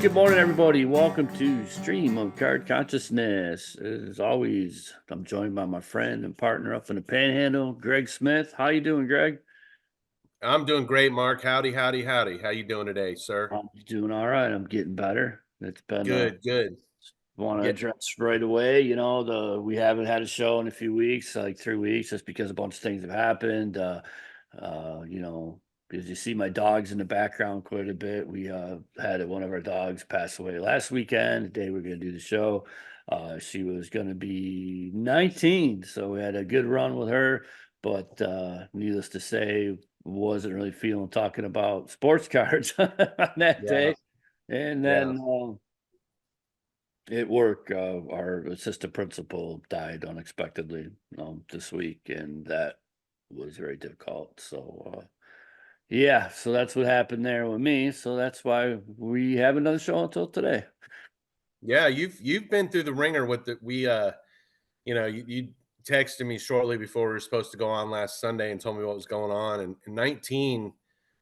Good morning, everybody. Welcome to Stream of Card Consciousness. As always, I'm joined by my friend and partner up in the Panhandle, Greg Smith. How you doing, Greg? I'm doing great, Mark. Howdy, howdy, howdy. How you doing today, sir? I'm doing all right. I'm getting better. It's been Good, good. want to Yeah, address right away. We haven't had a show in a few weeks, like 3 weeks, just because a bunch of things have happened. Uh, you know, because you see my dogs in the background quite a bit. We had one of our dogs pass away last weekend, the day we are going to do the show. She was going to be 19, so we had a good run with her. But needless to say, wasn't really feeling talking about sports cards on that yeah, day. And yeah. then at work, our assistant principal died unexpectedly this week, and that was very difficult. So, yeah, so that's what happened there with me. So that's why we have another show until today. Yeah, you've been through the ringer with the you texted me shortly before we were supposed to go on last Sunday and told me what was going on. And in 19,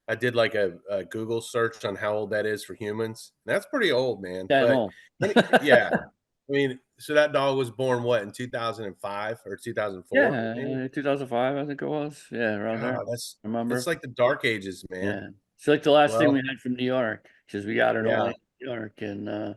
I did like a Google search on how old that is for humans. That's pretty old, man. At But home. yeah, I mean, so that dog was born what in 2005 or 2004, maybe? Yeah, 2005, I think it was. Yeah, around there. God, that's Remember? like the dark ages, man. Yeah. It's like the last thing Well, we had from New York because we got her in yeah, Orlando, New York, and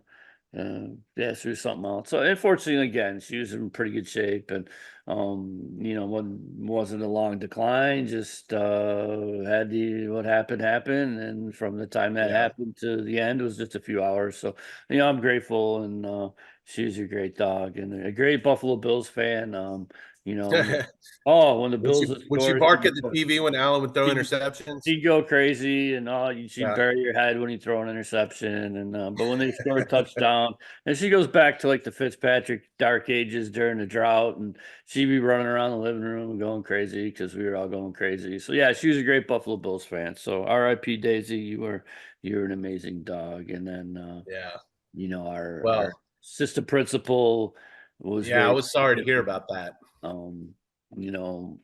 yeah, she was something else. So unfortunately, again, she was in pretty good shape, and wasn't a long decline. Just had the what happened happen, and from the time that yeah. happened to the end was just a few hours. So I'm grateful, and she's a great dog and a great Buffalo Bills fan. You know, when the Would Bills she would would she score. bark at the TV when Allen would throw She'd interceptions? she'd go crazy and she'd Yeah. bury your head when you throw an interception. And but when they score a touchdown, and she goes back to like the Fitzpatrick dark ages during the drought, and she'd be running around the living room and going crazy because we were all going crazy. So yeah, she was a great Buffalo Bills fan. So R.I.P. Daisy, you were an amazing dog. And then Yeah. our Well, assistant principal was yeah, I very was sorry to hear about that. um you know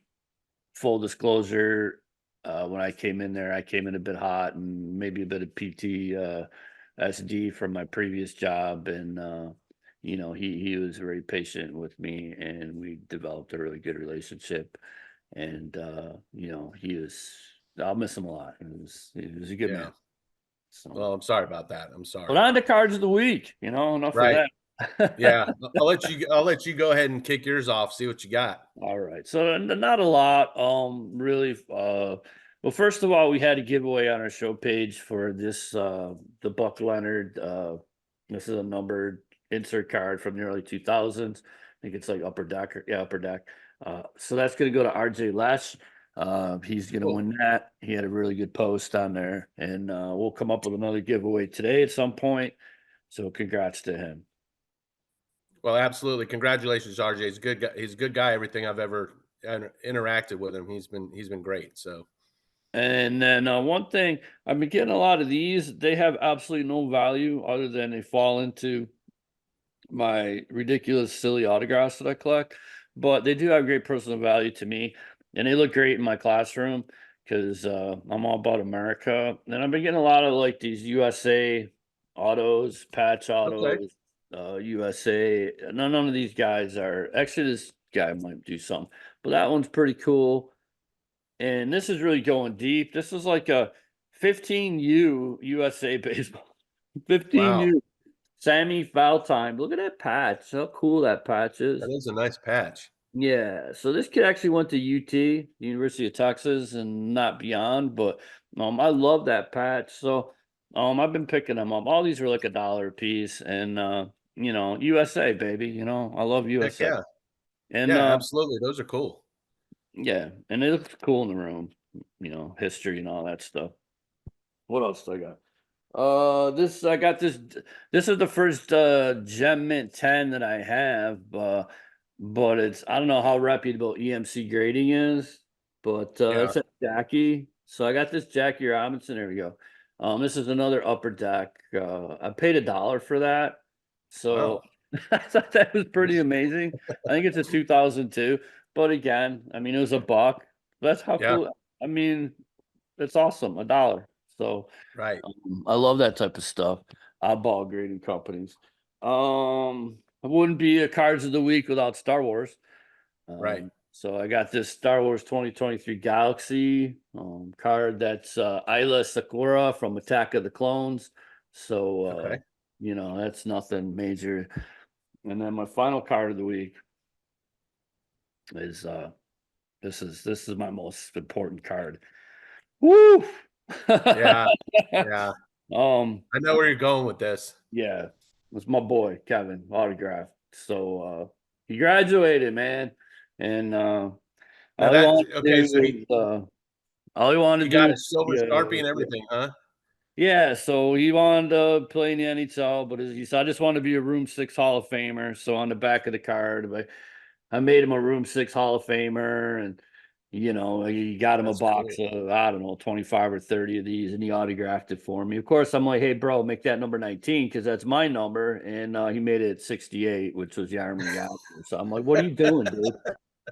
full disclosure, when I came in there, I came in a bit hot and maybe a bit of SD from my previous job. And, he was very patient with me and we developed a really good relationship. And, I'll miss him a lot. He was a good Yeah. man. So, Well, I'm sorry about that. I'm but sorry. on the cards of the week, enough of Right. that. Yeah. I'll let you go ahead and kick yours off, see what you got. All right. So not a lot, really. Well, first of all, we had a giveaway on our show page for this the Buck Leonard. This is a numbered insert card from the early 2000s. I think it's like Upper Deck. Yeah, Upper Deck. So that's going to go to RJ Lesh. He's going to Cool. win that. He had a really good post on there, and we'll come up with another giveaway today at some point. So congrats to him. Well, absolutely. Congratulations, RJ. He's a good guy. He's a good guy. Everything I've ever interacted with him, he's been great. So And then one thing, I've been getting a lot of these. They have absolutely no value other than they fall into my ridiculous, silly autographs that I collect. But they do have great personal value to me, and they look great in my classroom because I'm all about America. And I've been getting a lot of like these USA autos, patch okay. autos, USA. None of these guys are. Actually, this guy might do something, but that one's pretty cool. And this is really going deep. This is like a 15U USA baseball. Wow. 15U. Sammy foul time. Look at that patch. How cool that patch That is. is a nice patch. Yeah. So this kid actually went to UT, University of Texas, and not beyond. But I love that patch. So I've been picking them up. All these were like $1 a piece. And USA, baby. I love Heck USA. yeah. And Yeah, absolutely. Those are cool. yeah, and it looks cool in the room, history and all that stuff. What else do I got? This I got this. This is the first Gem Mint 10 that I have, but I don't know how reputable EMC grading is, but Yeah. it's a Jackie. So I got this Jackie Robinson. There we go. This is another Upper Deck. I paid $1 for that, so Wow. I thought that was pretty amazing. I think it's a 2002, but again, I mean, it was a buck. That's how Yeah. cool. I mean, it's awesome. $1. So. Right. I love that type of stuff. oddball grading companies. I wouldn't be a cards of the week without Star Wars. Right. So I got this Star Wars 2023 Galaxy card that's Isla Sakura from Attack of the Clones. So Okay. that's nothing major. And then my final card of the week is this is my most important card. Woo! Yeah. Yeah. um I know where you're going with this. yeah, it's my boy Kevin autograph. So he graduated, man. And Now all he that wanted to okay, do so is all he wanted he to do got is his silver Sharpie and everything, huh? yeah, so he wanted to play in the NHL, but he said, I just want to be a Room 6 Hall of Famer. So on the back of the card, I made him a Room 6 Hall of Famer. And, he got him a That's box cool. of, I don't know, 25 or 30 of these, and he autographed it for me. Of course, I'm like, hey, bro, make that number 19 because that's my number. And he made it 68, which was Yarman Yager. So I'm like, what are you doing, dude?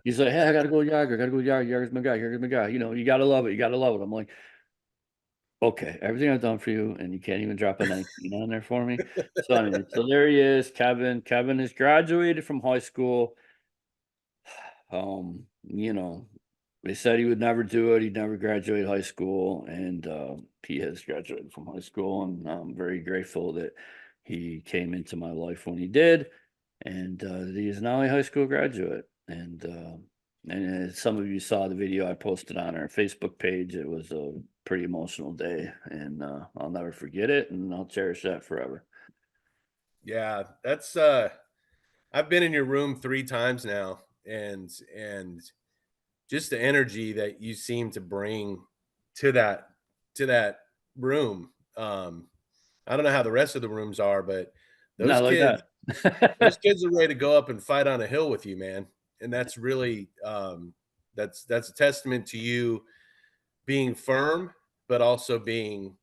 He's like, hey, I got to go Yager. Got to go Yager. Yager's my guy. Yager's my guy. You got to love it. You got to love it. I'm like, okay, everything I've done for you, and you can't even drop a 19 on there for me. So anyway, so there he is, Kevin. Kevin has graduated from high school. You know, they said he would never do it. He'd never graduate high school, and he has graduated from high school, and I'm very grateful that he came into my life when he did, and he is now a high school graduate. And as some of you saw the video I posted on our Facebook page, it was a pretty emotional day, and I'll never forget it, and I'll cherish that forever. Yeah, that's I've been in your room 3 times now, and just the energy that you seem to bring to that room. I don't know how the rest of the rooms are, but those Not like kids those that. kids are ready to go up and fight on a hill with you, man. And that's really that's a testament to you being firm, but also being,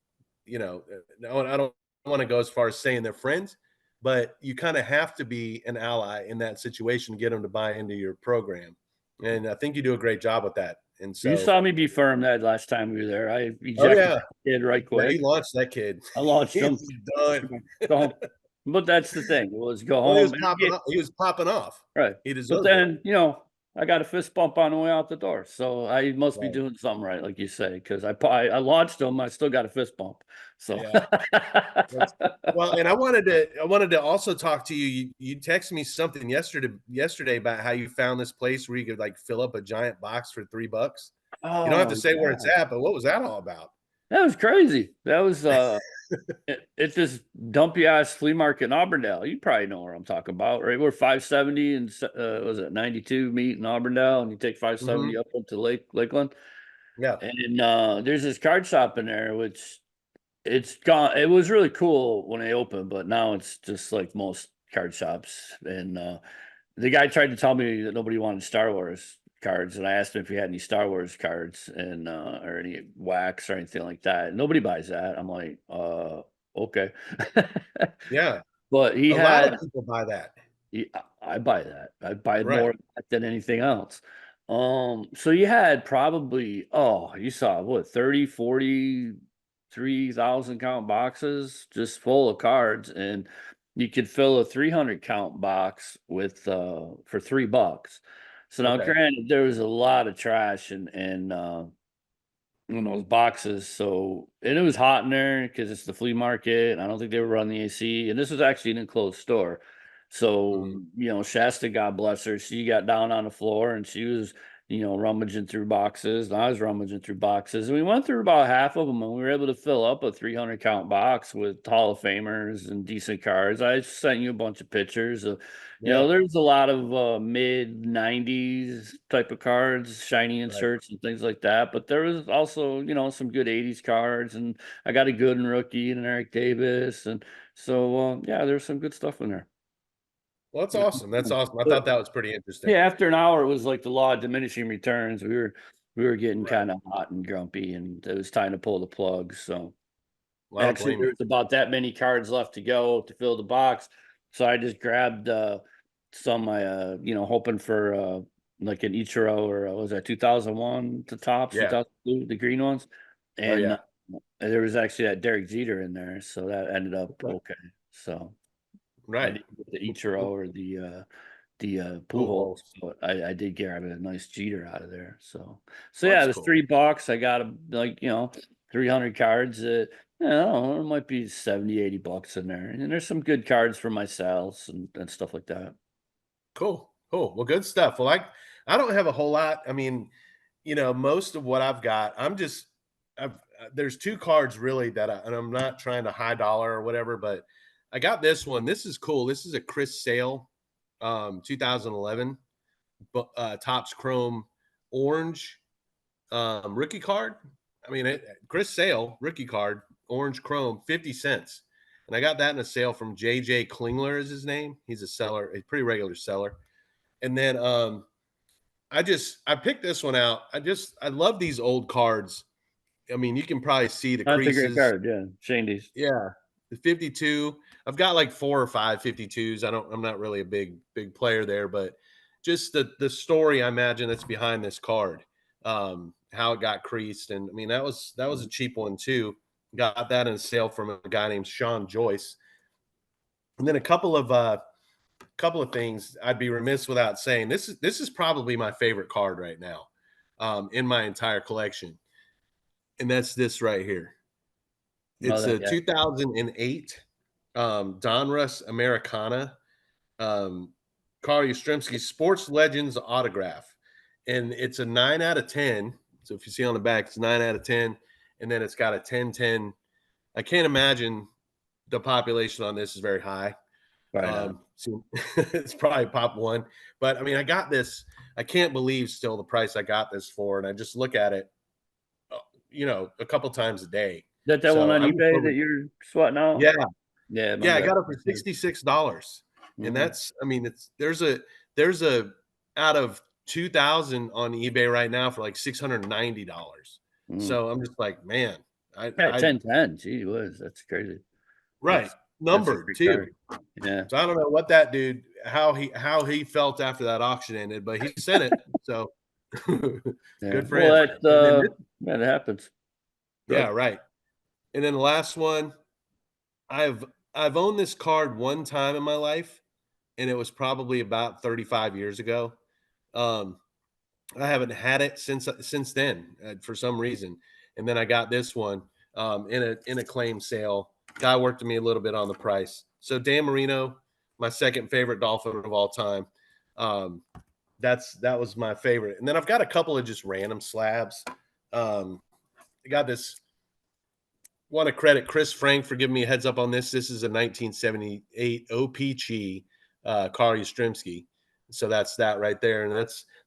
I don't want to go as far as saying they're friends, but you kind of have to be an ally in that situation to get them to buy into your program. And I think you do a great job with that. And You so, saw me be firm that last time we were there. I oh ejected yeah, the kid right yeah, he quick. launched that kid. I launched him. He's done. Go home. But that's the thing, was go Well, he home was and popping off. He was popping off. right. He But deserved it. then, I got a fist bump on the way out the door. So I must be Right. doing something right, like you say, because I launched him. I still got a fist bump. So Yeah. That's well, and I wanted to also talk to you. You texted me something yesterday about how you found this place where you could like fill up a giant box for $3. You don't have to oh say where it's yeah. at, but what was that all about? That was crazy. That was it's this dumpy ass flea market in Auburndale. You probably know where I'm talking about, right? We're 570 and was it 92 meet in Auburndale, and you take 570 Mhm. up to Lakeland. Yeah. And there's this card shop in there, which it's gone. It was really cool when they opened, but now it's just like most card shops. And the guy tried to tell me that nobody wanted Star Wars cards, and I asked him if he had any Star Wars cards and or any wax or anything like that. Nobody buys that. I'm like, okay. Yeah. But he A lot had of people buy that. I buy that. I buy more Right. of that than anything else. So you had probably, you saw what, 30, 40, 3,000 count boxes just full of cards, and you could fill a 300 count box with for $3. So now Okay. granted there was a lot of trash and in those boxes. So, and it was hot in there because it's the flea market. And I don't think they were running the AC. And this was actually an enclosed store. So, Mhm. Shasta, God bless her, she got down on the floor and she was, rummaging through boxes. And I was rummaging through boxes. And we went through about half of them, and we were able to fill up a 300 count box with Hall of Famers and decent cards. I sent you a bunch of pictures of, Yeah. there's a lot of mid 90s type of cards, shiny Right. inserts and things like that. But there was also, some good 80s cards. And I got a good and rookie and an Eric Davis. And so, yeah, there's some good stuff in there. Well, that's awesome. That's awesome. I But thought that was pretty interesting. yeah, after an hour, it was like the law of diminishing returns. We were getting Right. kind of hot and grumpy, and it was time to pull the plug. So Well, I don't actually, blame there you. was about that many cards left to go to fill the box. So I just grabbed some, hoping for like an Ichiro or was that 2001 to tops, Yeah. 2002, the green ones. Oh And yeah. And there was actually that Derek Jeter in there, so that ended up Okay. okay. So I Right. didn't get the Ichiro or the Cool Pujols, holes. but I did grab a nice Jeter out of there. So Well, yeah, that's it was cool. $3. I got a like 300 cards. I don't know, it might be 70, $80 in there, and there's some good cards for my sales and stuff like that. Cool. Cool. Well, good stuff. Well, I don't have a whole lot. I mean, most of what I've got, there's two cards really and I'm not trying to high dollar or whatever, but I got this one. This is cool. This is a Chris Sale, 2011, but Topps Chrome orange rookie card. I mean, Chris Sale rookie card, orange chrome, 50 cents. And I got that in a sale from JJ Klingler is his name. He's a seller, a pretty regular seller. And then I picked this one out. I love these old cards. I mean, you can probably see the That's a great creases. card, yeah. Shandy's. Yeah. The 52. I've got like 4 or 5 52s. I'm not really a big player there, but just the story I imagine that's behind this card. How it got creased. And I mean, that was a cheap one too. Got that in a sale from a guy named Sean Joyce. And then a couple of things I'd be remiss without saying. This is probably my favorite card right now, in my entire collection, and that's this right here. Oh, It's that a yeah. 2008 Donruss Americana, Carl Yastrzemski Sports Legends autograph, and it's a 9 out of 10. So if you see on the back, it's 9 out of 10, and then it's got a 10-10. I can't imagine the population on this is very high. Probably not. So it's probably pop one, but I mean, I got this. I can't believe still the price I got this for, and I just look at it, a couple times a day. That one So on I'm just eBay over. that you're sweating out? Yeah, Yeah, my yeah, I bad. got it for $66, and Mhm, that's. I mean, there's a out of 2,000 on eBay right now for like $690. mhm. So I'm just like, man, Yeah, I 10-10. Gee whiz, that's crazy. right That's a numbered great too. card. Yeah. So I don't know what that dude how he felt after that auction ended, but he sent it. So Yeah. good for Well, him. that And then this, yeah, that happens. yeah, Good. right. And then the last one, I've I've owned this card one time in my life, and it was probably about 35 years ago. Um, I haven't had it since then, for some reason. And then I got this one, in a claim sale. Guy worked with me a little bit on the price. So Dan Marino, my second favorite Dolphin of all time. Um, that was my favorite. And then I've got a couple of just random slabs. I got this. Want to credit Chris Frank for giving me a heads up on this. This is a 1978 OPG, Carl Yastrzemski. So that's that right there, and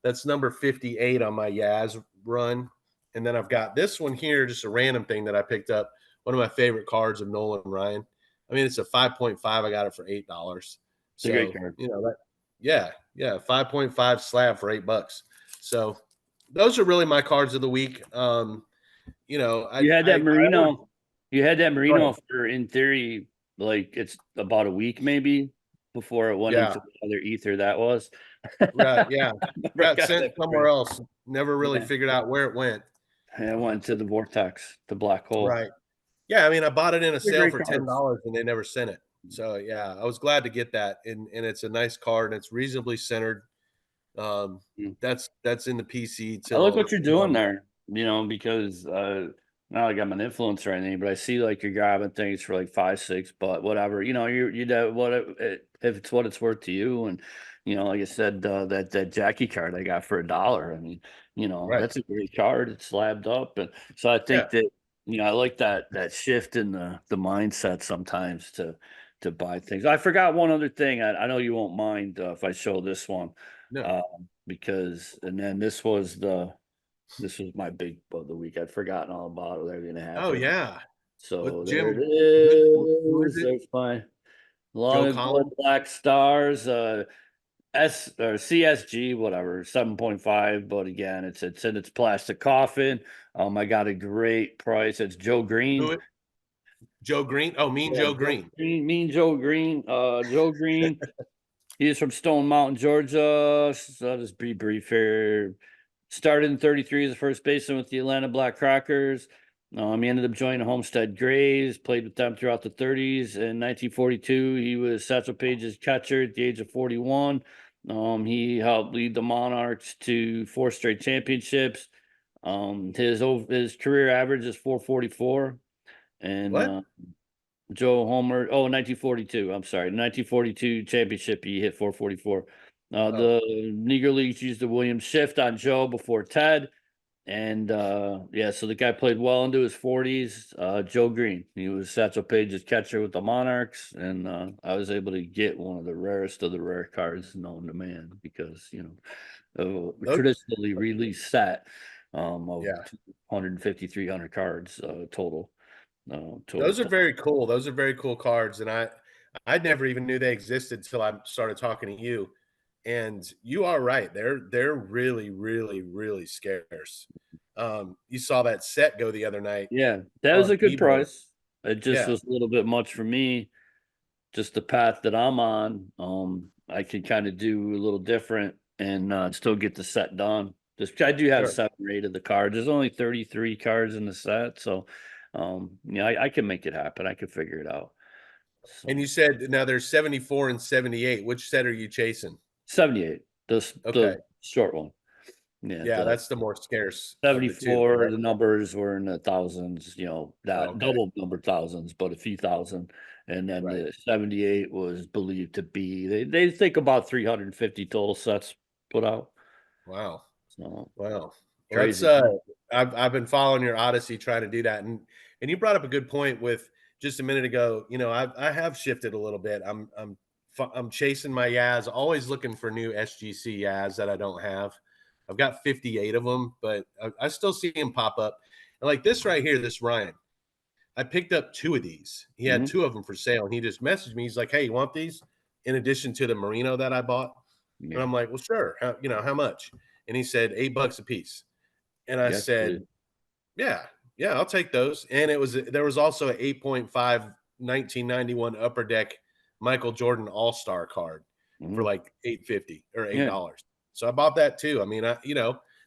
that's number 58 on my Yaz run. And then I've got this one here, just a random thing that I picked up. One of my favorite cards of Nolan Ryan. I mean, it's a 5.5. I got it for $8. It's a great So card. that, yeah, 5.5 slab for $8. So those are really my cards of the week. You had that I always Merino. You had that go ahead. Merino for, in theory, like it's about a week maybe before it went Yeah, into the other ether that was. right, yeah. I never Got got sent that for somewhere you. else. Never really Yeah. figured out where it went. And it went to the vortex, the black hole. Right. Yeah, I mean, I bought it in a They're sale great for cards. $10 and they never sent it. So, yeah, I was glad to get that, and it's a nice card, and it's reasonably centered. Um, Mm. that's in the PC I like till, what you're doing there, because not like I'm an influencer or anything, but I see like you're grabbing things for like 5, 6, but whatever, you know what if it's what it's worth to you, and like I said, that Jackie card I got for $1. I mean, right. that's a great card. It's slabbed up, and so I Yeah, think that I like that shift in the mindset sometimes to buy things. I forgot one other thing. I know you won't mind if I show this one. no. Because and then this was my big of the week. I'd forgotten all about it. Everything that Oh, happened. yeah. So With there it Jim who is is. it? There's my long Joe and blood Collins? black stars. S or CSG, whatever, 7.5. But again, it's in its plastic coffin. I got a great price. It's Joe Green. Who it Joe Green? Oh, Mean Yeah, Joe Joe Green. Green, mean Joe Green. Joe Green. He's from Stone Mountain, Georgia. So I'll just be brief here. Started in 33 as a first baseman with the Atlanta Black Crackers. He ended up joining Homestead Grays, played with them throughout the 30s. In 1942, he was Satchel Paige's catcher at the age of 41. He helped lead the Monarchs to four straight championships. His career average is 444, and What? Joe Homer. Oh, 1942. I'm sorry, 1942 championship. He hit 444. Oh, The Negro Leagues used the Williams shift on Joe before Ted. And yeah, so the guy played well into his 40s. Joe Green, he was Satchel Paige's catcher with the Monarchs, and I was able to get one of the rarest of the rare cards known to man because a those, traditionally released set of yeah. 250, 300 cards total. Total Those are set. very cool. Those are very cool cards, and I never even knew they existed till I started talking to you. And you are right; they're really, really, really scarce. You saw that set go the other night Yeah, that was on a good eBay. price. It just Yeah, was a little bit much for me, just the path that I'm on. I can kind of do a little different and still get the set done. Just I do have sure. 7 or 8 of the cards. There's only 33 cards in the set, so yeah, I can make it happen. I can figure it out. And So you said now there's 74 and 78. Which set are you chasing? 78, Okay, the short one. Yeah, yeah, the that's the more scarce of the two, 74, right? the numbers were in the thousands, Oh, that okay, double number thousands, but a few thousand. And then right. the 78 was believed to be, they think about 350 total sets put out. Wow. So Wow. Well, that's crazy. Yeah. I've been following your Odyssey trying to do that, and you brought up a good point with just a minute ago. I have shifted a little bit. I'm chasing my Yaz, always looking for new SGC Yaz that I don't have. I've got 58 of them, but I still see them pop up. And like this right here, this Ryan, I picked up two of these. He had Hmm. two of them for sale, and he just messaged me. He's like, "Hey, you want these in addition to the Merino that I bought?" And Yeah. I'm like, "Well, sure. How much?" And he said, $8 a piece. And I Yes, said, please. "Yeah, yeah, I'll take those." And there was also an 8.5 1991 Upper Deck Michael Jordan All-Star card for Hmm. like 850 or Yeah, $8. So I bought that too. I mean,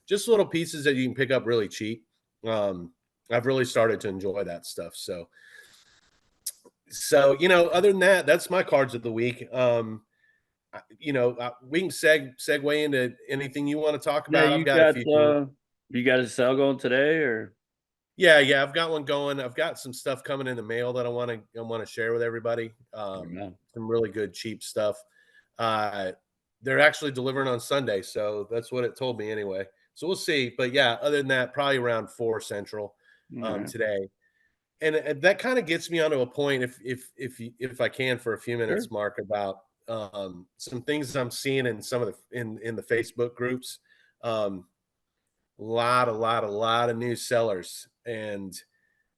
just little pieces that you can pick up really cheap. I've really started to enjoy that stuff. So, other than that, that's my cards of the week. We can segue into anything you want to talk yeah. about. I've got a few things. You got a sale going today, or Yeah, yeah, I've got one going. I've got some stuff coming in the mail that I want to share with everybody. no? Some really good cheap stuff. Uh, they're actually delivering on Sunday, so that's what it told me anyway. So we'll see. But yeah, other than that, probably around 4 Central All right. today. And that kind of gets me onto a point, if I can, for a few Sure. minutes, Mark, about some things I'm seeing in some of in the Facebook groups. Um, lot of new sellers, and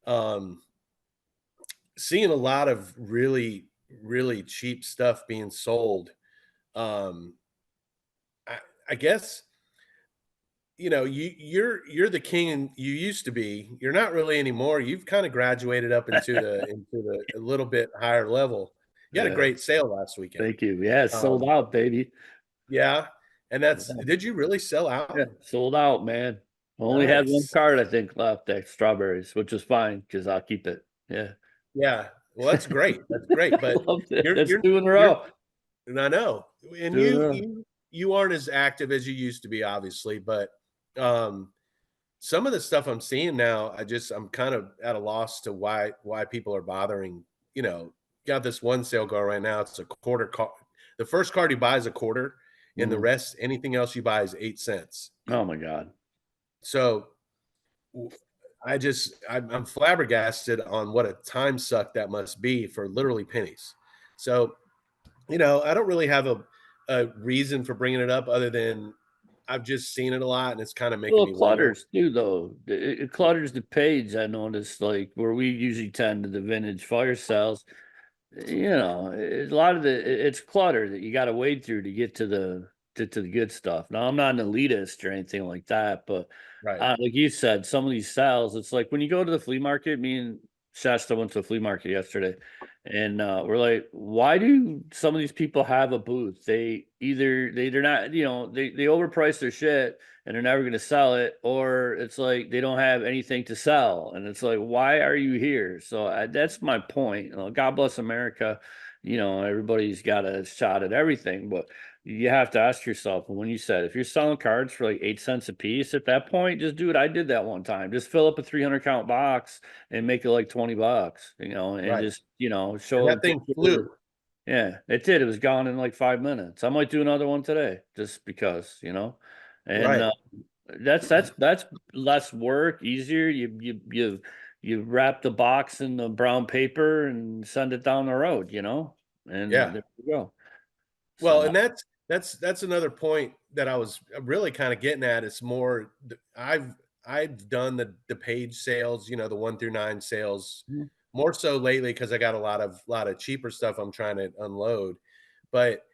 um, seeing a lot of really, really cheap stuff being sold. Um, I, I guess you're the king, and you used to be. You're not really anymore. You've kind of graduated up into the a little bit higher level. You had a Yeah. great sale last weekend. Thank you. Yeah, it's sold Um, out, baby. yeah, and Yeah. did you really sell Yeah, out? sold out, man. Only had one Nice. card, I think, left at strawberries, which was fine because I'll keep it. Yeah. Yeah. Well, that's great. That's great. But Loved it. you're That's you're two in a you're row. and I know. And Two in a you row. you you aren't as active as you used to be, obviously, but um some of the stuff I'm seeing now, I'm kind of at a loss to why people are bothering. You know, got this one sale going right now. It's a quarter card. The first card you buy is a quarter, and the Mhm. rest, anything else you buy is 8 cents. Oh my God. So w- I'm flabbergasted on what a time suck that must be for literally pennies. So I don't really have a reason for bringing it up other than I've just seen it a lot, and it's kind of making Well, me it wonder. clutters too, though. It clutters the page. I noticed, like where we usually tend to the vintage fire sales. A lot of it's clutter that you got to wade through to get to the good stuff. Now, I'm not an elitist or anything like that, but Right. like you said, some of these sales, it's like when you go to the flea market. Me and Shasta went to the flea market yesterday, And we're like, why do some of these people have a booth? They're not, they overprice their shit and they're never going to sell it, or it's like they don't have anything to sell. And it's like, why are you here? So that's my point. God bless America. Everybody's got a shot at everything, but you have to ask yourself, when you said, if you're selling cards for like 8 cents a piece, at that point, just do it. I did that one time. Just fill up a 300 count box and make it like $20, and Right. just, And show a that thing picture. flew. Yeah, it did. It was gone in like 5 minutes. I might do another one today just because, and Right. that's less work, easier. You wrap the box in the brown paper and send it down the road, and Yeah. there you go. Well, So and that's another point that I was really kind of getting at. It's more I've done the page sales, the 1 through 9 sales mhm, more so lately because I got a lot of cheaper stuff I'm trying to unload. But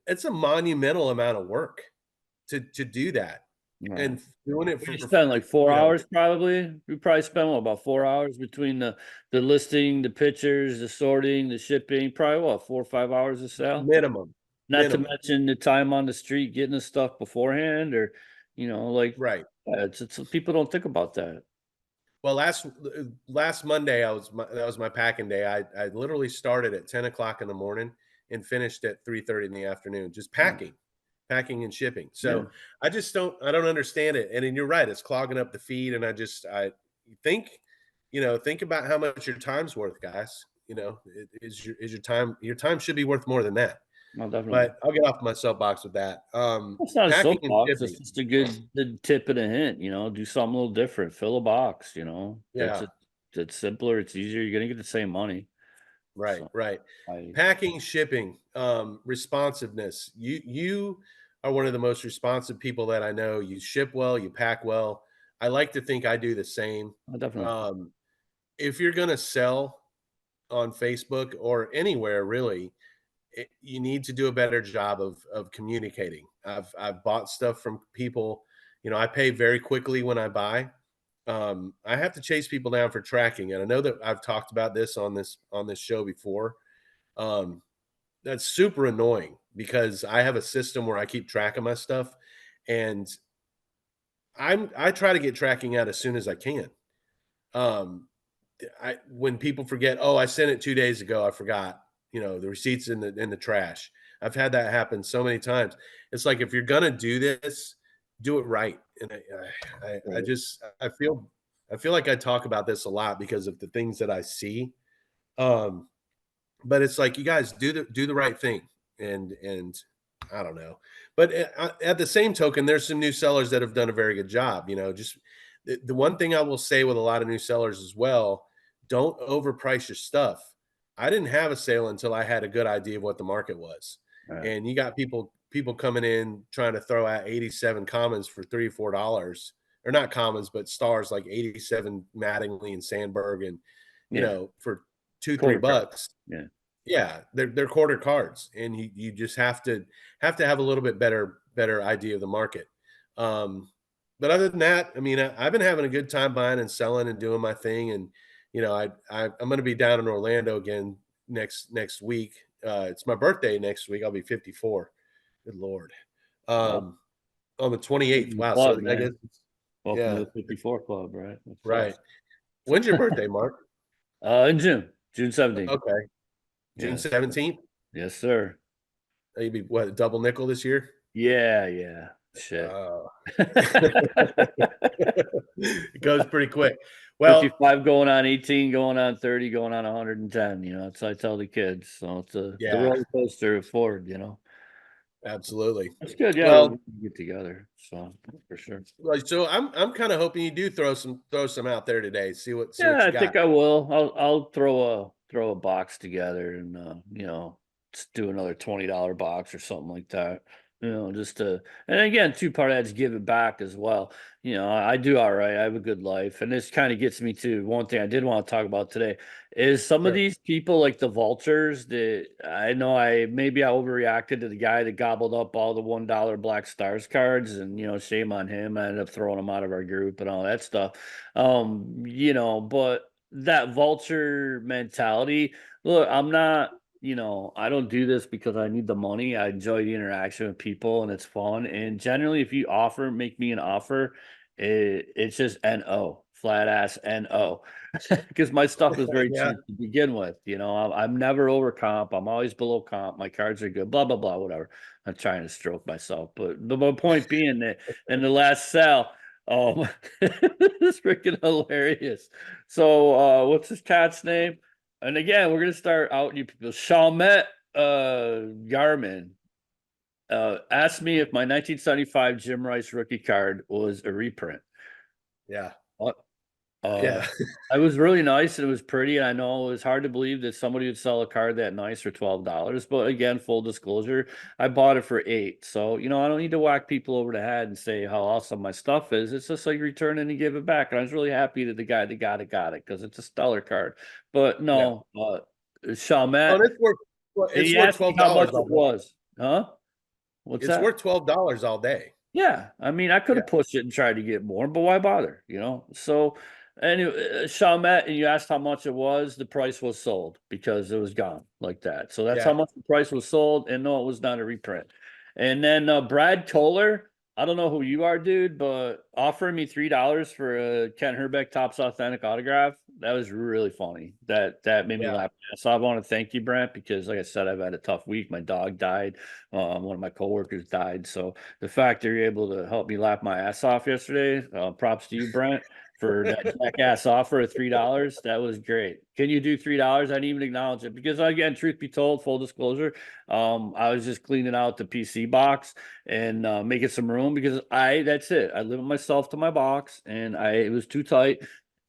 it's a monumental amount of work to do that. right. And doing it We for just spend like four you know, hours probably. We probably spend what, about 4 hours between the listing, the pictures, the sorting, the shipping. Probably what, 4 or 5 hours a sale. minimum, Not to minimum. mention the time on the street getting the stuff beforehand, or like Right. it's people don't think about that. Well, last Monday, that was my packing day. I literally started at 10 o'clock in the morning and finished at 3:30 in the afternoon, just Right. packing and shipping. Yeah, So I don't understand it. And then you're right, it's clogging up the feed. And I think, think about how much your time's worth, guys. Is your time should be worth more than that. no, definitely. But I'll get off my soapbox with that. It's not a Packing and soapbox. It's shipping. just a good tip and a hint. Do something a little different. Fill a box. That's Yeah. it. It's simpler. It's easier. You're gonna get the same money. Right, So right. I Packing, shipping, responsiveness. You are one of the most responsive people that I know. You ship well, you pack well. I like to think I do the same. definitely. Um, if you're going to sell on Facebook or anywhere really, you need to do a better job of communicating. I've bought stuff from people. I pay very quickly when I buy. I have to chase people down for tracking, and I know that I've talked about this on this show before. Um, that's super annoying because I have a system where I keep track of my stuff, and I try to get tracking out as soon as I can. Um, I when people forget, oh, I sent it 2 days ago, I forgot. The receipts in the trash. I've had that happen so many times. It's like if you're gonna do this, do it right. And I Right. just I feel like I talk about this a lot because of the things that I see. Um, but it's like you guys do the right thing, and I don't know, but at the same token, there's some new sellers that have done a very good job. Just the one thing I will say with a lot of new sellers as well: don't overprice your stuff. I didn't have a sale until I had a good idea of what the market was, Right. and you got people coming in trying to throw out 87 commons for $3 or $4, or not commons but stars like 87 Mattingly and Sandberg, and Yeah. for two three Quarter cards. bucks Yeah. Yeah, they're quarter cards, and you just have a little bit better idea of the market. Um, but other than that, I mean, I've been having a good time buying and selling and doing my thing, and I'm going to be down in Orlando again next week. It's my birthday next week. I'll be 54. Good lord. Well, Um, on the welcome 28th. to the Wow. club, So I guess man. Welcome to yeah, the 54 club, right? That's right. us. When's your birthday, Mark? In June 17th. Okay, June Yes. 17th. Yes, sir. You be what, double nickel this year? Yeah, yeah. Shit. Oh. It goes pretty quick. Well, 55 going on 18, going on 30, going on 110. That's what I tell the kids. So it's a yeah, roller coaster of Ford. absolutely. That's good. Yeah, Well, we'll get together. So for sure. so I'm kind of hoping you do throw some out there today. See what Yeah, you I got. think I will. I'll throw a box together and just do another $20 box or something like that. Just to, and again, two part ads give it back as well. I do all right. I have a good life. And this kind of gets me to one thing I did want to talk about today is some of Sure. these people like the vultures that I know maybe I overreacted to the guy that gobbled up all the $1 Black Stars cards, and shame on him. I ended up throwing him out of our group and all that stuff. But that vulture mentality. Look, I'm not, I don't do this because I need the money. I enjoy the interaction with people and it's fun. And generally, if you make me an offer, it's just NO, flat ass NO. Because my stuff is very Yeah, cheap to begin with. I'm never over comp. I'm always below comp. My cards are good, blah, blah, blah, whatever. I'm trying to stroke myself. But the point being that in the last sell, it's freaking hilarious. So what's his cat's name? And again, we're gonna start out you people. Chalmette Garmin asked me if my 1975 Jim Rice rookie card was a reprint. yeah, Uh, uh, yeah, I was really nice and it was pretty. And I know it was hard to believe that somebody would sell a card that nice for $12. But again, full disclosure, I bought it for 8. So, I don't need to whack people over the head and say how awesome my stuff is. It's just like return it and give it back. And I was really happy that the guy that got it because it's a stellar card. But yeah. no, Oh, Chalmette, and it's worth well, and it's he worth asked me how $12 much all it day. was. Huh? What's It's that? worth $12 all day. Yeah, I mean, I could Yeah, have pushed it and tried to get more, but why bother? So, anyway, Chalmette, and you asked how much it was. The price was sold because it was gone like that. So that's how yeah, much the price was sold, and no, it was not a reprint. And then Brad Toller, I don't know who you are, dude, but offering me $3 for a Ken Herbeck Topps Authentic autograph, that was really funny. That made me yeah, laugh. So I want to thank you, Brent, because like I said, I've had a tough week. My dog died. One of my coworkers died. So the fact that you're able to help me laugh my ass off yesterday, props to you, Brent, for that jackass offer of $3. That was great. Can you do $3? I didn't even acknowledge it because, again, truth be told, full disclosure, I was just cleaning out the PC box and making some room because that's it. I limit myself to my box and it was too tight.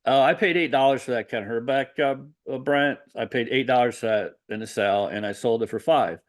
I paid $8 for that Ken Herbeck, Brent. I paid $8 for that in the sale, and I sold it for 5.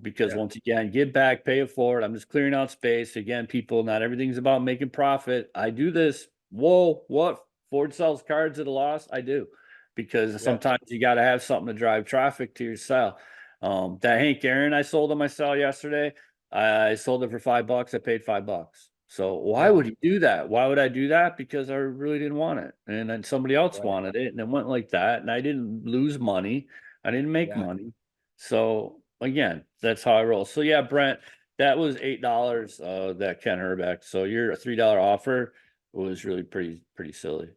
Because yeah, once again, give back, pay it forward. I'm just clearing out space. Again, people, not everything's about making profit. I do this. Whoa, what? Ford sells cards at a loss? I do. Because yeah, sometimes you got to have something to drive traffic to your sell. That Hank Aaron I sold on my sell yesterday, I sold it for $5. I paid $5. So why yeah, would he do that? Why would I do that? Because I really didn't want it. And then somebody else right, wanted it and it went like that. And I didn't lose money. I didn't make yeah, money. So again, that's how I roll. So yeah, Brent, that was $8 that Ken Herbeck. So your $3 offer was really pretty silly.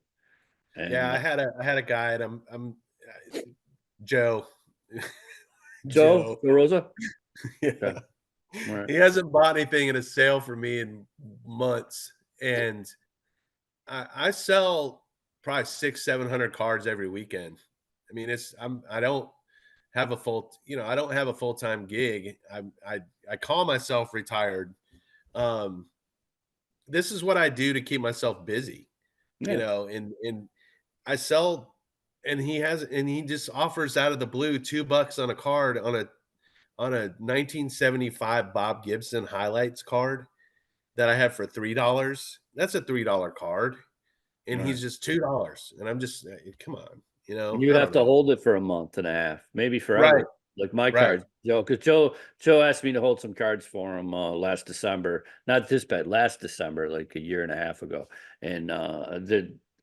yeah. And I had a guy, and Joe, Joe Joe. Rosa? Yeah, Okay. All right. he hasn't bought anything in a sale for me in months, and I sell probably 600, 700 cards every weekend. I mean, I don't have a I don't have a full-time gig. I call myself retired. Um, this is what I do to keep myself busy, Yeah. and I sell, and he just offers out of the blue $2 on a card on a 1975 Bob Gibson highlights card that I have for $3. That's a $3 card, and All he's right. just $2, and I'm just come on, And you would I have don't to know. hold it for a month and a half, maybe Right, forever, like my right. cards, Joe. Because Joe asked me to hold some cards for him last December, not this bad, last December, like a year and a half ago, and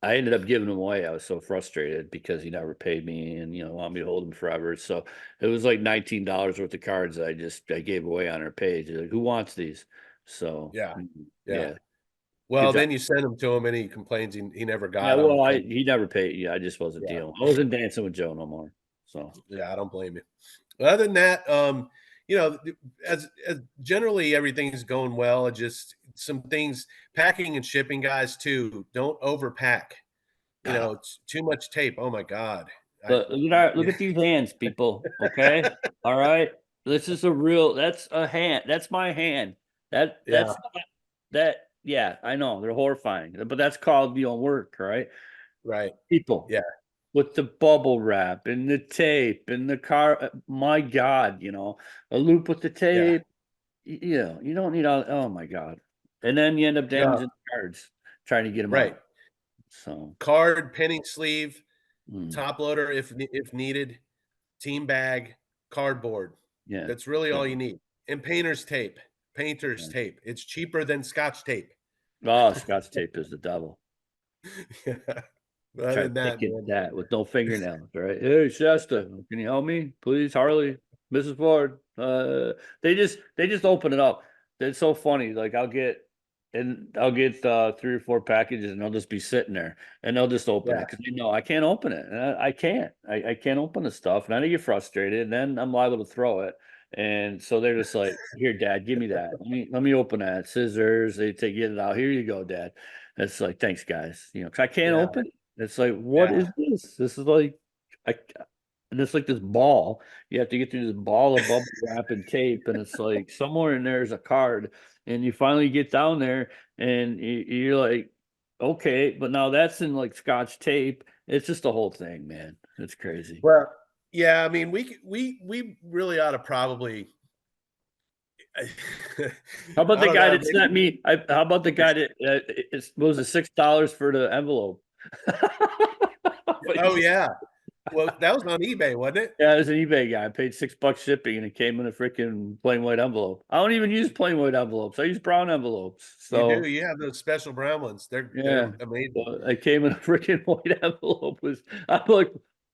I ended up giving them away. I was so frustrated because he never paid me, and wanted me to hold them forever. So it was like $19 worth of cards that I gave away on our page. Like, who wants these? So Yeah, yeah. yeah, good Well, job. then you send them to him, and he complains he never Yeah, got them well, because he never paid. Yeah, I just wasn't yeah, dealing. I wasn't dancing with Joe no more. So. yeah, I don't blame you. Other than that, as generally everything's going well. Just some things, packing and shipping, guys, too. Don't overpack. It's too much tape. Oh my god. I Look at these hands, people. Okay. All right. This is a real, that's a hand. That's my hand. yeah, That's not that. Yeah, I know they're horrifying, but that's called, work, right? right. People Yeah, with the bubble wrap and the tape and the car. My God, a loop with the yeah, tape. You don't need all, oh my God. And then you end up no, damaging the cards trying to get them right. out. So, Card, penning sleeve, mm, top loader if needed, team bag, cardboard. yeah. That's really Yeah. all you need. And painter's tape. Painter's Yeah. tape. It's cheaper than Scotch tape. Oh, Scotch tape is the devil. Yeah. But other Try than that, picking man, that with no fingernails, right? Hey, Shasta, can you help me, please, Harley, Mrs. Ford? They just open it up. It's so funny. Like I'll get 3 or 4 packages, and they'll just be sitting there, and they'll just open yeah, it because I can't open it, and I can't. I can't open the stuff, and I get frustrated, and then I'm liable to throw it. And so they're just like, "Here, Dad, give me that. Let me open that. Scissors. They take it out. Here you go, Dad." It's like, thanks, guys. 'Cause I can't yeah, open it. It's like, what yeah. is this? This is like, I, and it's like this ball. You have to get through this ball of bubble wrap and tape, and it's like somewhere in there is a card, and you finally get down there, and you're like, okay, but now that's in like Scotch tape. It's just the whole thing, man. It's crazy. Well, yeah, I mean, we really ought to probably How about I the don't guy know, that maybe sent me? How about the guy that what was it, $6 for the envelope? But oh, yeah. Well, that was on eBay, wasn't it? yeah, it was an eBay guy. I paid $6 shipping, and it came in a freaking plain white envelope. I don't even use plain white envelopes. I use brown envelopes. You do, So you have those special brown ones. yeah, They're amazing. so I came in a freaking white envelope. I'm like,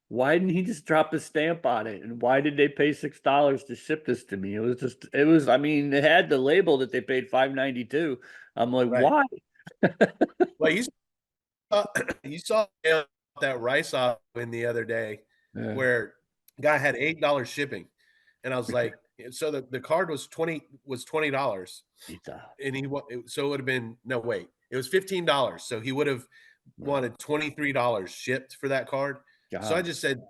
why didn't he just drop a stamp on it? And why did they pay $6 to ship this to me? It was. I mean, it had the label that they paid $5.92. I'm like, Right. why? Well, saw you saw that rice off in the other day Yeah. where guy had $8 shipping, and I was like, so the card was $20, Pizza. and so it would have been no wait, it was $15, so he would have Right. wanted $23 shipped for that card. So I God, just said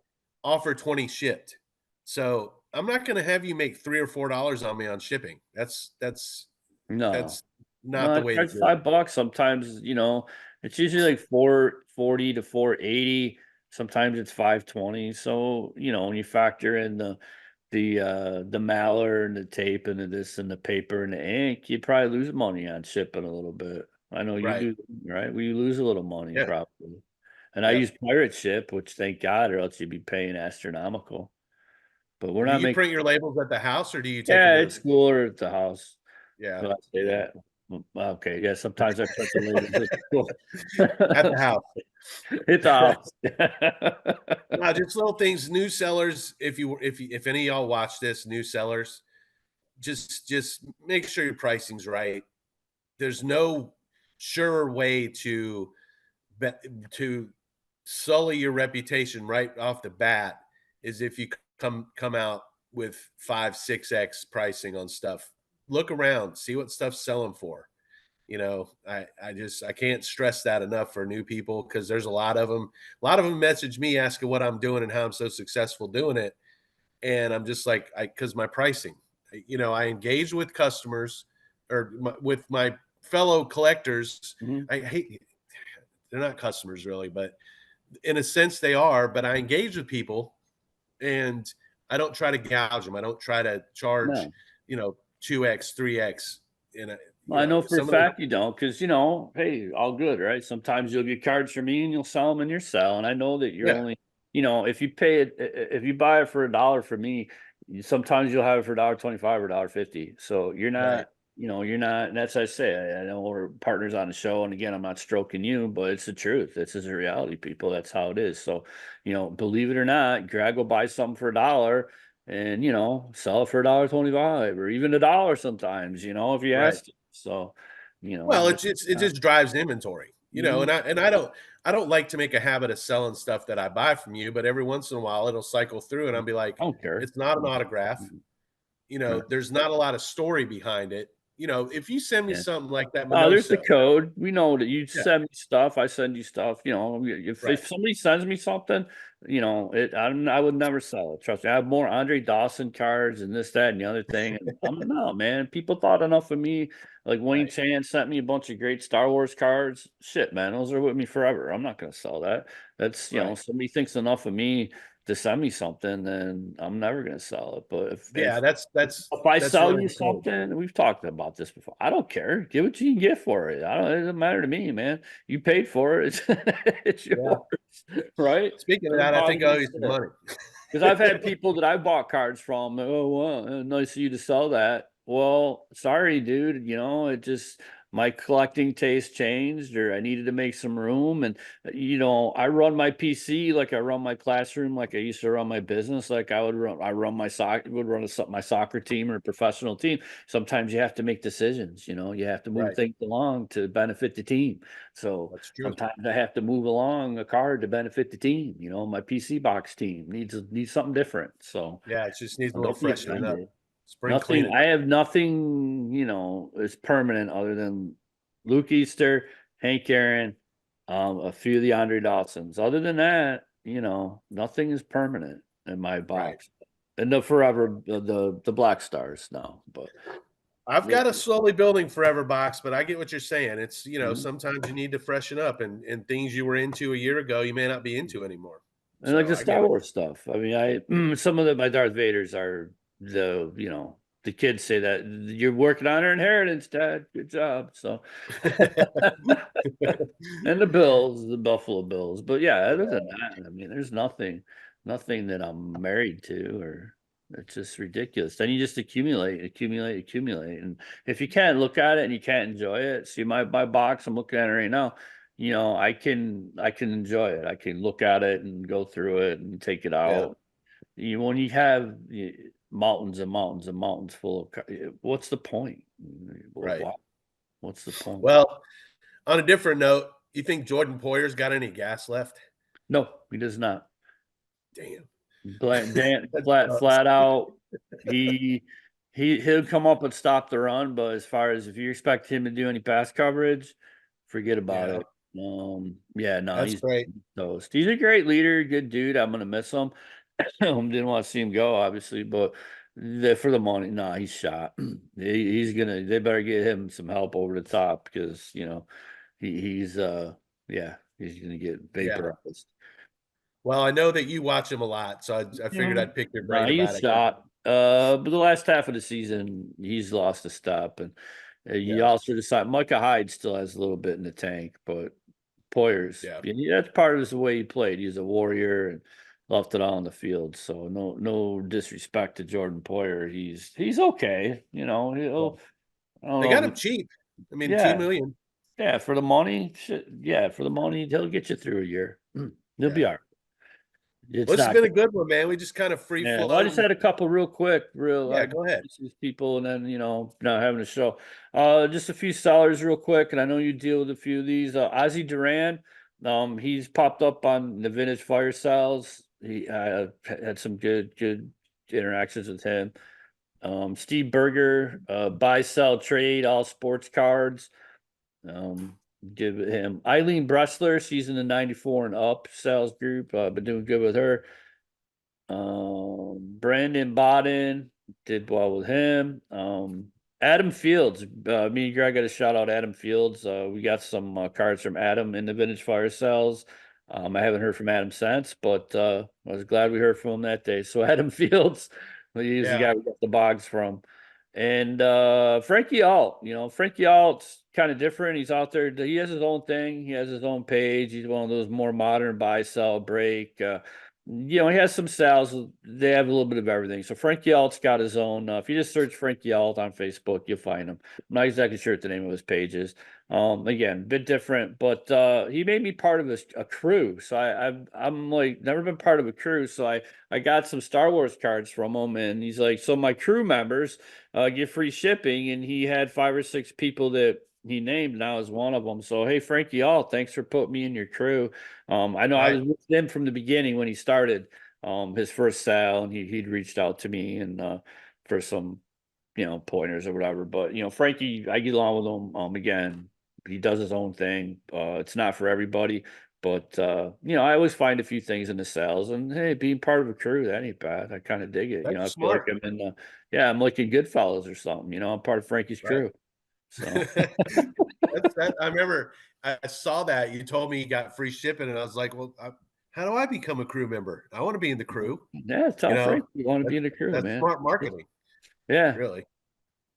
offer 20 shipped. So I'm not going to have you make $3 or $4 on me on shipping. no. That's not No, the I way to charge do it. $5. Sometimes, it's usually like 440 to 480. Sometimes it's 520. So, when you factor in the mailer and the tape and the this and the paper and the ink, you probably lose money on shipping a little bit. I know you Right. do, right? We lose a little money Yeah. probably. And I Yeah. use pirate ship, which thank God, or else you'd be paying astronomical. But we're Do not you making. print your labels at the house or do you take them Yeah, to it's cooler at the house. yeah, Did I say yeah. that? Okay, yeah, sometimes I print the labels at school. At the house. It's a house. No, just little things, new sellers, if any of y'all watch this, new sellers, just make sure your pricing's right. There's no surer way be to sully your reputation right off the bat is if you come out with 5, 6x pricing on stuff. Look around, see what stuff's selling for. I can't stress that enough for new people because there's a lot of them. A lot of them message me asking what I'm doing and how I'm so successful doing it, and I'm just like, because my pricing. I engage with customers or with my fellow collectors. Mhm. I hate they're not customers really, but in a sense they are. But I engage with people, and I don't try to gouge them. I don't try to charge, No. 2x, 3x. And Well, I know for a some of the fact you don't, because hey, all good, right? Sometimes you'll get cards from me and you'll sell them in your cell, and I know that you're yeah, only, if you pay it, if you buy it for $1 from me, sometimes you'll have it for $1.25 or $1.50. So right. you're not, and that's what I say. I know we're partners on the show, and again, I'm not stroking you, but it's the truth. This is a reality, people. That's how it is. So, believe it or not, Greg will buy something for $1 and sell it for $1.25 or even $1 sometimes, if you Right. ask. So, Well, it uh, just drives inventory, mhm, and I don't like to make a habit of selling stuff that I buy from you, but every once in a while it'll cycle through and I'll be like, I don't care. it's not an autograph. Right. There's not a lot of story behind it. If you send me Yeah. something like that There's the Minoso, code. We know that you yeah, send me stuff. I send you stuff. If right, somebody sends me something, I would never sell it. Trust me. I have more Andre Dawson cards and this, that, and the other thing. And I'm no man. People thought enough of me. Like Wayne right. Chan sent me a bunch of great Star Wars cards. Shit, man, those are with me forever. I'm not gonna sell that. That's Right. somebody thinks enough of me to send me something, then I'm never gonna sell it. But if Yeah, if that's if I that's sell really you the code. something, we've talked about this before. I don't care. Give what you can get for it. It doesn't matter to me, man. You paid for it. It's Yeah. yours, right? Speaking of Doesn't that, I bother think I me owe a you some bit. money. Because I've had people that I bought cards from. Oh, well, nice of you to sell that. Well, sorry, dude. It just my collecting taste changed, or I needed to make some room. And I run my PC like I run my classroom, like I used to run my business. Like I run my soccer, would run my soccer team or a professional team. Sometimes you have to make decisions. You have to move Right. things along to benefit the team. So That's true. sometimes I have to move along a card to benefit the team. My PC box team needs something different. So Yeah, it just needs a little don't be freshening up. offended. Spring Nothing. cleaning. I have nothing. Is permanent other than Luke Easter, Hank Aaron, a few of the Andre Dawsons. Other than that, nothing is permanent in my Right. box. And the forever the Black Stars now, but I've the- got a slowly building forever box, but I get what you're saying. It's, Mhm. sometimes you need to freshen up and things you were into a year ago, you may not be into anymore. And like So the I get Star it. Wars stuff. I mean, some of my Darth Vaders are the kids say that you're working on our inheritance, Dad. Good job. So and the Bills, the Buffalo Bills. But yeah, other than that, I mean, there's nothing that I'm married to, or it's just ridiculous. Then you just accumulate, accumulate, accumulate. And if you can't look at it and you can't enjoy it, see my box, I'm looking at it right now. I can enjoy it. I can look at it and go through it and take it Yeah, out. When you have mountains and mountains and mountains full of, what's the point? right. What's the point? Well, on a different note, you think Jordan Poyer's got any gas left? No, he does not. Damn. Dan That sucks. flat out. He he'll come up and stop the run, but as far as if you expect him to do any pass coverage, forget about Yeah, it. Yeah, no, that's he's great. toast. He's a great leader, good dude. I'm gonna miss him. Didn't want to see him go, obviously, but for the money, no, he's shot. He's gonna. They better get him some help over the top because he's yeah, he's gonna get Yeah. vaporized. Well, I know that you watch him a lot, so I figured Yeah. I'd pick your No, brain he's about it. shot. But the last half of the season, he's lost a step, and you Yeah, also decide Micah Hyde still has a little bit in the tank, but Poyer's yeah, that's part of the way he played. He's a warrior and left it all on the field. So no disrespect to Jordan Poyer. He's okay. yeah. I don't They know got if him cheap. I mean, yeah 2,000,000. yeah for the money. Yeah, for the money, he'll get you through a year. He'll be Yeah. all right. It's Well, this has not. been a good one, man. We just kind of free Yeah, well, I just flown. had a couple real quick, Yeah, go ahead. these people, and then not having a show. Just a few sellers real quick, and I know you deal with a few of these. Ozzy Duran, he's popped up on the vintage fire sales. He had some good interactions with him. Steve Berger, buy, sell, trade, all sports cards. Um, give him Eileen Bressler. She's in the 94 and up sales group. Been doing good with her. Brandon Bodden did well with him. Adam Fields, me and Greg got to shout out Adam Fields. We got some cards from Adam in the Vintage Fire Sales. I haven't heard from Adam since, but I was glad we heard from him that day. So Adam Fields, he's the Yeah, guy we got the bogs from. And Frankie Alt, Frankie Alt's kind of different. He's out there. He has his own thing. He has his own page. He's one of those more modern buy, sell, break. He has some sales. They have a little bit of everything. So Frankie Alt's got his own. If you just search Frankie Alt on Facebook, you'll find him. I'm not exactly sure what the name of his page is. Again, a bit different, but he made me part of a crew. So I'm like never been part of a crew. So I got some Star Wars cards from him, and he's like, so my crew members get free shipping, and he had 5 or 6 people that he named. Now is one of them. So hey, Frankie Alt, thanks for putting me in your crew. I know I right, was with him from the beginning when he started his first sale, and he'd reached out to me and for some pointers or whatever. But Frankie, I get along with him. Again, he does his own thing. It's not for everybody, but I always find a few things in the sales, and hey, being part of a crew, that ain't bad. I kind of dig it. I that's feel like smart. I'm in yeah, I'm like in Goodfellas or something. I'm part of Frankie's Right. crew. So That's that. I remember I saw that you told me you got free shipping, and I was like, "Well, how do I become a crew member? I want to be in the crew." yeah, You tell know, Frankie you want to that, be in the crew, that's man. smart marketing, Yeah. really. All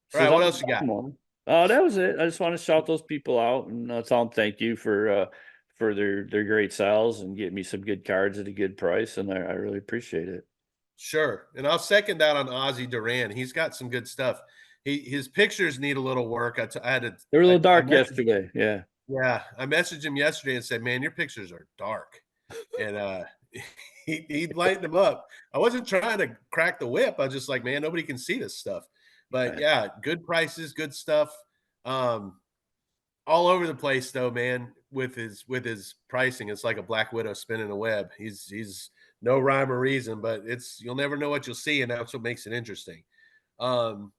So right, that what was else you got? one more. That was it. I just want to shout those people out and tell them thank you for their great sales and getting me some good cards at a good price, and I really appreciate it. Sure, and I'll second that on Ozzy Duran. He's got some good stuff. his pictures need a little work. I had to They were a little I dark messaged yesterday. Yeah. yeah, I messaged him yesterday and said, "Man, your pictures are dark." And he lightened them up. I wasn't trying to crack the whip. I was just like, man, nobody can see this stuff. But Right. yeah, good prices, good stuff. Um, all over the place though, man, with his pricing. It's like a black widow spinning a web. He's no rhyme or reason, but it's you'll never know what you'll see, and that's what makes it interesting. Um,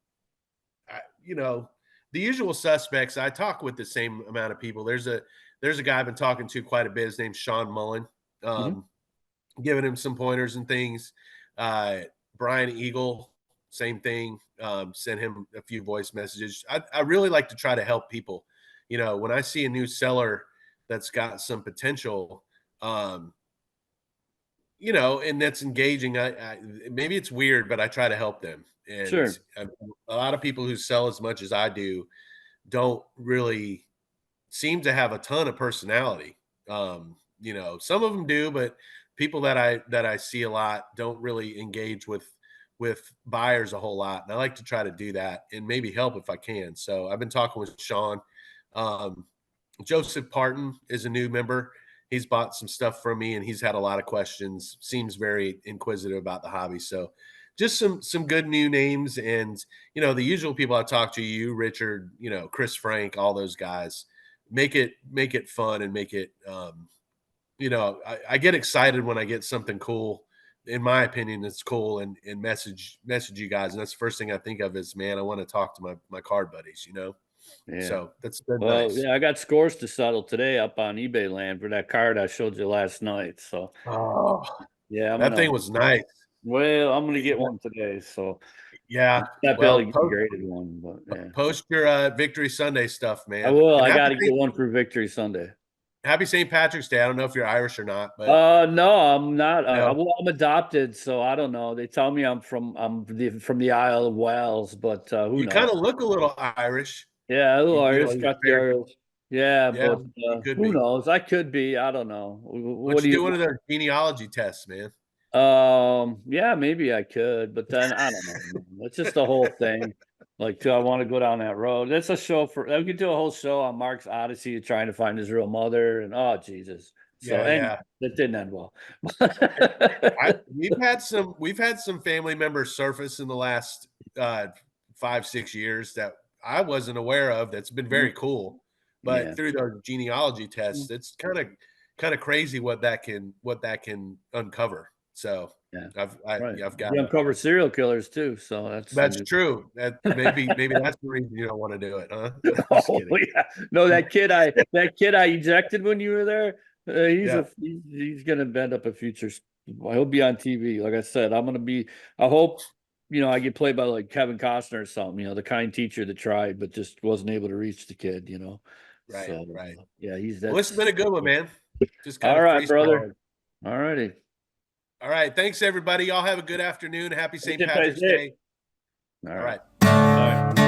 you know, the usual suspects. I talk with the same amount of people. There's a guy I've been talking to quite a bit. His name's Sean Mullen. Mhm. Giving him some pointers and things. Uh, Brian Eagle, same thing. Sent him a few voice messages. I really like to try to help people. You know, when I see a new seller that's got some potential, um, you know, and that's engaging. Maybe it's weird, but I try to help them. And Sure. a lot of people who sell as much as I do don't really seem to have a ton of personality. You know, some of them do, but people that I see a lot don't really engage with buyers a whole lot. And I like to try to do that and maybe help if I can. So I've been talking with Sean. Um, Joseph Parton is a new member. He's bought some stuff from me and he's had a lot of questions. Seems very inquisitive about the hobby. So just some good new names and you know the usual people I talk to, you, Richard, you know, Chris Frank, all those guys. Make it fun and make it you know, I get excited when I get something cool. In my opinion, it's cool and message you guys. And that's the first thing I think of is man, I want to talk to my card buddies, you know. Yeah. So that's been Well, nice. yeah, I got scores to settle today up on eBay land for that card I showed you last night. So Oh, yeah, that thing was nice. I'm gonna get one today. So Yeah. not be able to Well, get a graded one, but yeah. post your Victory Sunday stuff, I man. will. And I gotta get one for Victory Sunday. Happy St. Patrick's Day. I don't know if you're Irish or not, but No, I'm not. no, Well, I'm adopted, so I don't know. They tell me from the Isle of Wales, but who you kind knows? of look a little Irish. Yeah, a little You know, Irish, you got the fair. Irish. Yeah, Yeah, but you could who be. knows? I could be. I don't know. Why What don't do you do you? one of those genealogy tests, man? Yeah, maybe I could, but then I don't know. Man. It's just the whole thing. Like, do I want to go down that road? That's a show for. We could do a whole show on Mark's Odyssey of trying to find his real mother, and oh Jesus. So, Yeah, and yeah. that didn't end well. We've had some family members surface in the last 5 6 years that I wasn't aware of. That's been very Mhm. cool. But Yeah. through those genealogy tests, it's kind of crazy what that can uncover. So Yeah. Right. I've got You uncover serial killers too, so that's a that's new. true. That maybe that's the reason you don't want to do it, huh? Just Oh kidding. yeah, no, that kid I ejected when you were there. Yeah, He's gonna bend up a future. He'll be on TV. Like I said, I'm gonna be. I hope I get played by like Kevin Costner or something. The kind teacher that tried but just wasn't able to reach the kid. right, So right. yeah, he's Well, this has that's. been a good one, man. Just kind All of right, brother. freestyle. All righty. All right. Thanks, everybody. Y'all have a good afternoon. Happy St. Take Patrick's it. Day. All All right. right. All right.